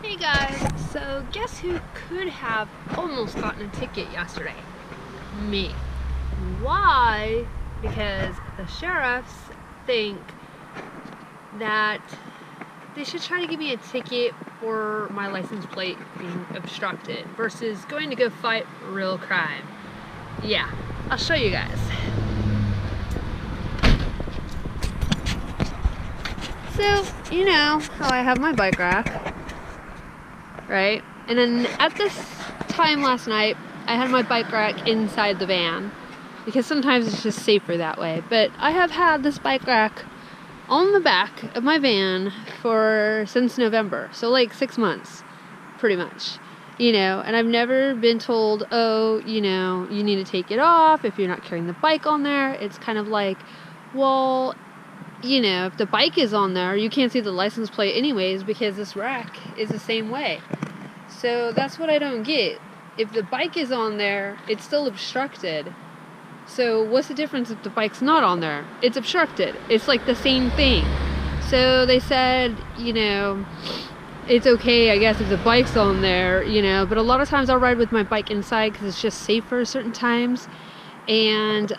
Hey guys, so guess who could have almost gotten a ticket yesterday? Me. Why? Because the sheriffs think that they should try to give me a ticket for my license plate being obstructed versus going to go fight real crime. Yeah, I'll show you guys. So, you know how I have my bike rack, right? And then at this time last night, I had my bike rack inside the van because sometimes it's just safer that way. But I have had this bike rack on the back of my van since November, so like 6 months, pretty much. You know, and I've never been told, oh, you know, you need to take it off if you're not carrying the bike on there. It's kind of like, well, you know, if the bike is on there, you can't see the license plate anyways because this rack is the same way. So that's what I don't get. If the bike is on there, it's still obstructed. So what's the difference if the bike's not on there? It's obstructed. It's like the same thing. So they said, you know, it's okay, I guess, if the bike's on there, you know, but a lot of times I'll ride with my bike inside because it's just safer certain times. And,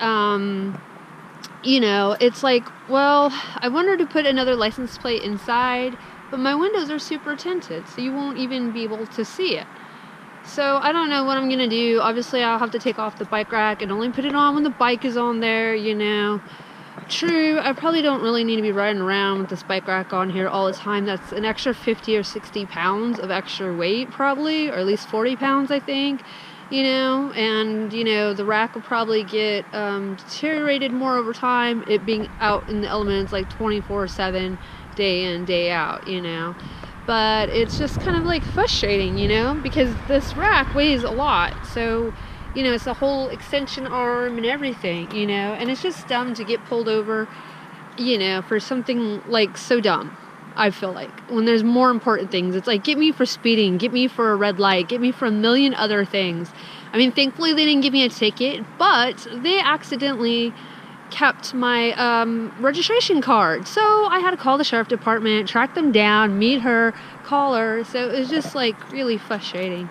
you know, it's like, well, I wanted to put another license plate inside, but my windows are super tinted, so you won't even be able to see it. So I don't know what I'm gonna do. Obviously, I'll have to take off the bike rack and only put it on when the bike is on there, you know. True, I probably don't really need to be riding around with this bike rack on here all the time. That's an extra 50 or 60 pounds of extra weight, probably, or at least 40 pounds, I think. You know, and, you know, the rack will probably get deteriorated more over time, it being out in the elements like 24/7, day in, day out, you know. But it's just kind of like frustrating, you know, because this rack weighs a lot. So, you know, it's a whole extension arm and everything, you know, and it's just dumb to get pulled over, you know, for something like so dumb. I feel like when there's more important things, it's like, get me for speeding, get me for a red light, get me for a million other things. I mean, thankfully they didn't give me a ticket, but they accidentally kept my registration card. So I had to call the sheriff department, track them down, meet her, call her. So it was just like really frustrating,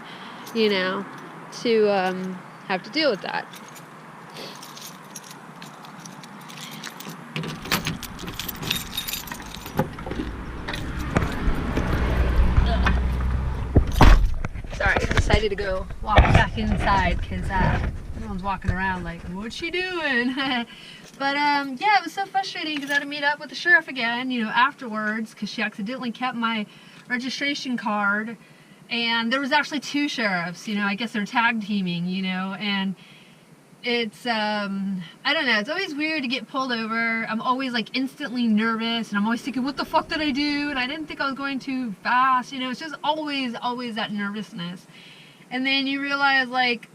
you know, to have to deal with that. Sorry, I decided to go walk back inside because everyone's walking around like, what's she doing? But yeah, it was so frustrating because I had to meet up with the sheriff again, you know, afterwards because she accidentally kept my registration card. And there was actually two sheriffs, you know, I guess they're tag teaming, you know, and it's, I don't know, it's always weird to get pulled over. I'm always like instantly nervous and I'm always thinking, what the fuck did I do? And I didn't think I was going too fast, you know, it's just always that nervousness. And then you realize, like,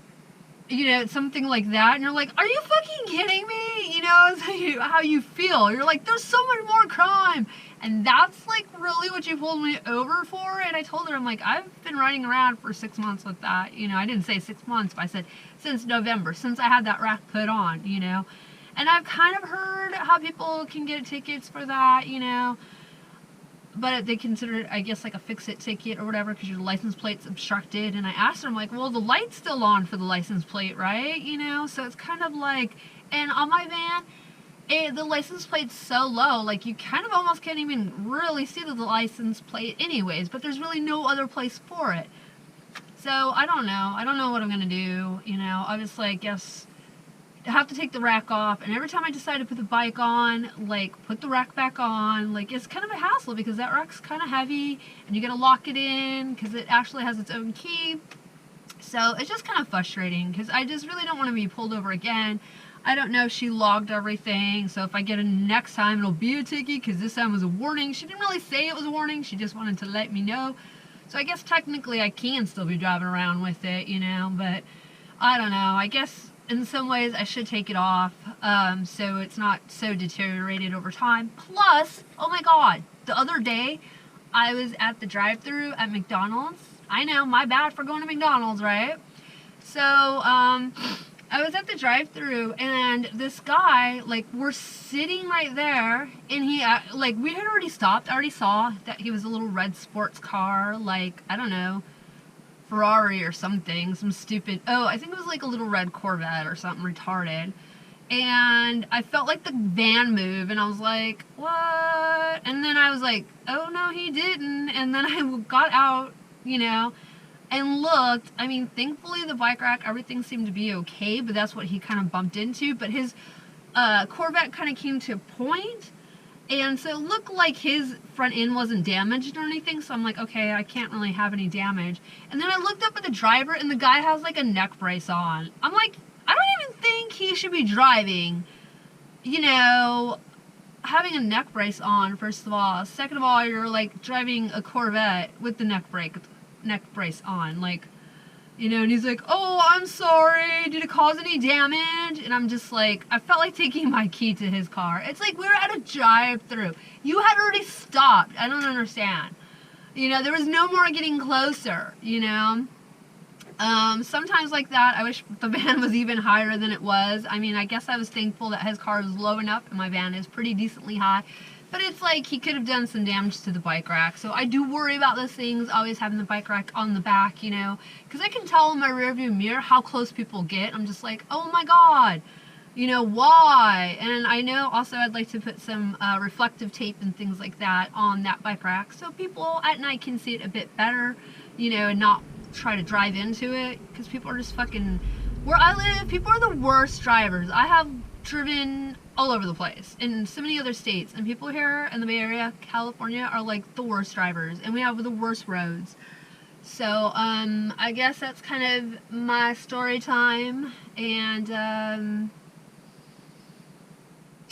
you know, it's something like that and you're like, are you fucking kidding me? You know, it's how you feel. You're like, there's so much more crime. And that's like really what you pulled me over for. And I told her, I'm like, I've been riding around for 6 months with that. You know, I didn't say 6 months, but I said since November, since I had that rack put on, you know. And I've kind of heard how people can get tickets for that, you know. But they consider it, I guess, like a fix-it ticket or whatever because your license plate's obstructed. And I asked her, I'm like, well, the light's still on for the license plate, right? You know, so it's kind of like, and on my van, the license plate's so low, like you kind of almost can't even really see the license plate anyways, but there's really no other place for it. So I don't know what I'm gonna do, you know. Obviously, I guess I have to take the rack off, and every time I decide to put the bike on, like put the rack back on, like it's kind of a hassle because that rack's kind of heavy and you gotta lock it in because it actually has its own key. So it's just kind of frustrating because I just really don't want to be pulled over again. I don't know if she logged everything, so if I get it next time, it'll be a ticket, because this time was a warning. She didn't really say it was a warning, she just wanted to let me know. So I guess technically I can still be driving around with it, you know, but I don't know. I guess in some ways I should take it off, so it's not so deteriorated over time. Plus, oh my god, the other day, I was at the drive-thru at McDonald's. I know, my bad for going to McDonald's, right? So, I was at the drive-thru and this guy, like, we're sitting right there, and he, like, we had already stopped. I already saw that he was a little red sports car, like, I don't know, Ferrari or something, some stupid, oh, I think it was like a little red Corvette or something retarded. And I felt like the van move, and I was like, what? And then I was like, oh no, he didn't. And then I got out, you know, and looked. I mean, thankfully the bike rack, everything seemed to be okay, but that's what he kind of bumped into. But his Corvette kind of came to a point, and so it looked like his front end wasn't damaged or anything, so I'm like, okay, I can't really have any damage. And then I looked up at the driver, and the guy has like a neck brace on. I'm like, I don't even think he should be driving, you know, having a neck brace on, first of all. Second of all, you're like driving a Corvette with the neck brace on, like, you know. And he's like, oh, I'm sorry, did it cause any damage? And I'm just like, I felt like taking my key to his car. It's like we were at a drive-thru. You had already stopped. I don't understand. You know, there was no more getting closer, you know. Sometimes like that, I wish the van was even higher than it was. I mean, I guess I was thankful that his car was low enough and my van is pretty decently high. But it's like he could have done some damage to the bike rack. So I do worry about those things, always having the bike rack on the back, you know. Because I can tell in my rearview mirror how close people get. I'm just like, oh my god, you know, why? And I know also I'd like to put some reflective tape and things like that on that bike rack so people at night can see it a bit better, you know, and not try to drive into it, because people are just fucking, where I live, people are the worst drivers. I have driven all over the place in so many other states, and people here in the Bay Area, California, are like the worst drivers, and we have the worst roads. So I guess that's kind of my story time. And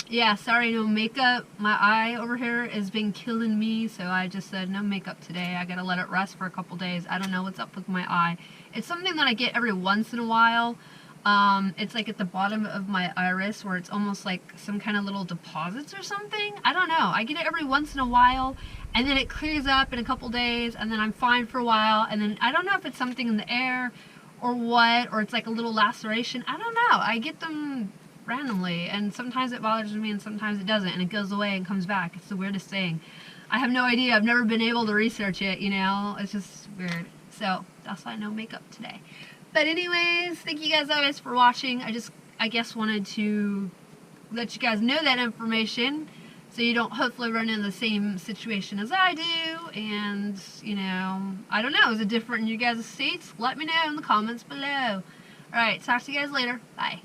yeah, sorry, no makeup. My eye over here has been killing me, so I just said no makeup today. I gotta let it rest for a couple days. I don't know what's up with my eye. It's something that I get every once in a while. It's like at the bottom of my iris where it's almost like some kind of little deposits or something. I don't know. I get it every once in a while, and then it clears up in a couple days, and then I'm fine for a while, and then I don't know if it's something in the air or what, or it's like a little laceration. I don't know. I get them randomly, and sometimes it bothers me and sometimes it doesn't, and it goes away and comes back. It's the weirdest thing. I have no idea. I've never been able to research it, you know. It's just weird. So that's why no makeup today. But anyways, thank you guys always for watching. I guess wanted to let you guys know that information so you don't hopefully run into the same situation as I do. And, you know, I don't know, is it different in you guys' states? Let me know in the comments below. Alright, talk to you guys later. Bye.